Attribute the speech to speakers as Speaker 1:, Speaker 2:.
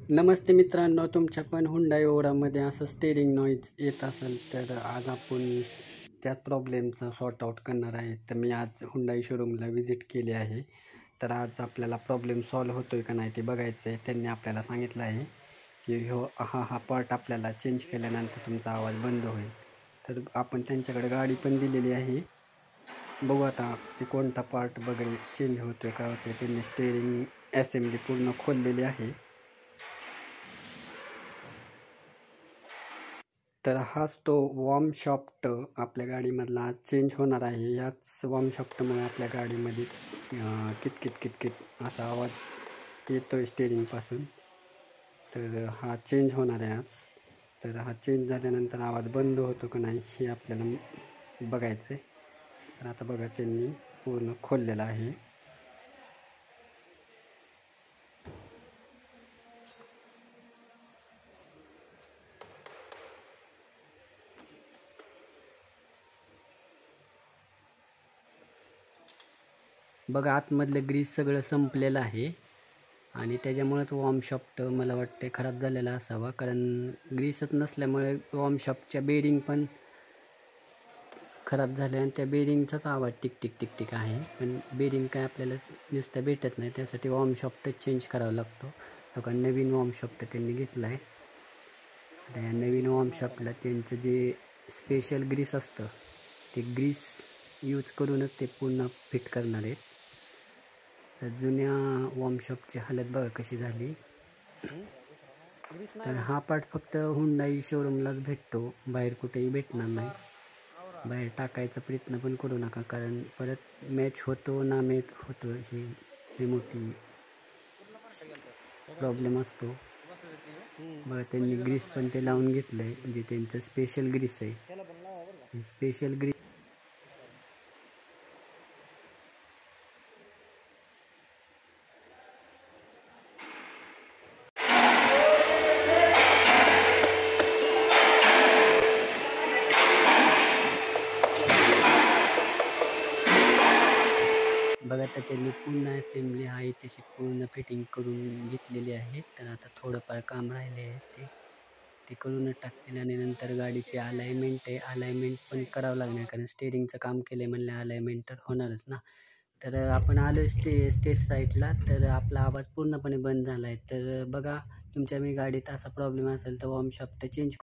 Speaker 1: नमस्ते मित्रांनो, तुमच्या पण हुंडाई ओरामध्ये असं स्टेरिंग नॉईज येत असेल तर आज आपण त्याच प्रॉब्लेमचा सॉर्ट आऊट करणार आहे. तर मी आज हुंडाई शोरूमला व्हिजिट केली आहे. तर आज आपल्याला प्रॉब्लेम सॉल्व्ह होतोय का नाही ते बघायचं आहे. त्यांनी आपल्याला सांगितलं आहे की हा पार्ट आपल्याला चेंज केल्यानंतर तुमचा आवाज बंद होईल. तर आपण त्यांच्याकडे गाडी पण दिलेली आहे. बघू आता ते कोणता पार्ट वगैरे चेंज होतोय का होतोय. त्यांनी स्टेरिंग असेंब्ली पूर्ण खोललेली आहे. तर हाच तो वॉर्म शॉफ्ट आपल्या गाडीमधला चेंज होणार आहे. याच वॉर्म शॉफ्टमुळे आपल्या गाडीमध्ये किटकिट किटकिट असा आवाज येतो आहे स्टेरिंगपासून. तर हा चेंज होणार आहे आज. तर हा चेंज झाल्यानंतर आवाज बंद होतो का नाही हे आपल्याला बघायचं आहे. तर आता बघा त्यांनी पूर्ण खोललेला आहे. बघा आतमधलं ग्रीस सगळं संपलेलं आहे आणि त्याच्यामुळेच वॉर्म शॉफ्ट मला वाटते खराब झालेला असावा, कारण ग्रीसच नसल्यामुळे वॉर्म शॉफ्टच्या बेरिंग पण खराब झाल्या आणि त्या बेरिंगचाच आवाज टिक टिक टिक टिक आहे. पण बेरिंग काय आपल्याला नुसतं भेटत नाही, त्यासाठी वॉर्म शॉफ्टच चेंज करावा लागतो. तो का नवीन वॉर्म शॉफ्ट त्यांनी घेतला आहे. आता या नवीन वॉर्म शॉफ्टला त्यांचं जे स्पेशल ग्रीस असतं ते ग्रीस यूज करूनच ते पुन्हा फिट करणार आहेत. तर जुन्या वॉर्म शॉपची हालत बघा कशी झाली. तर हा पार्ट फक्त हुंडाई शोरूमलाच भेटतो, बाहेर कुठेही भेटणार नाही. बाहेर टाकायचा प्रयत्न पण करू नका, कारण परत मॅच होतो ना मॅच होतो ही मोठी प्रॉब्लेम असतो. बघा त्यांनी ग्रीस पण ते लावून घेतलं आहे, जे त्यांचं स्पेशल ग्रीस आहे. स्पेशल ग्रीस बघा. तर त्यांनी पूर्ण असेंब्ली आहे तशी पूर्ण फिटिंग करून घेतलेली आहे. तर आता थोडंफार काम राहिले आहे ते करूनच टाकतील आणि नंतर गाडीची अलाइनमेंट आहे, अलाइनमेंट पण करावं लागणार, कारण स्टेरिंगचं काम केलं म्हणलं अलाइनमेंट तर होणारच ना. तर आपण आलो स्टेज साईडला, तर आपला आवाज पूर्णपणे बंद झाला आहे. तर बघा तुमच्या मी गाडीत असा प्रॉब्लेम असेल तर वॉर्म शॉफ्ट चेंज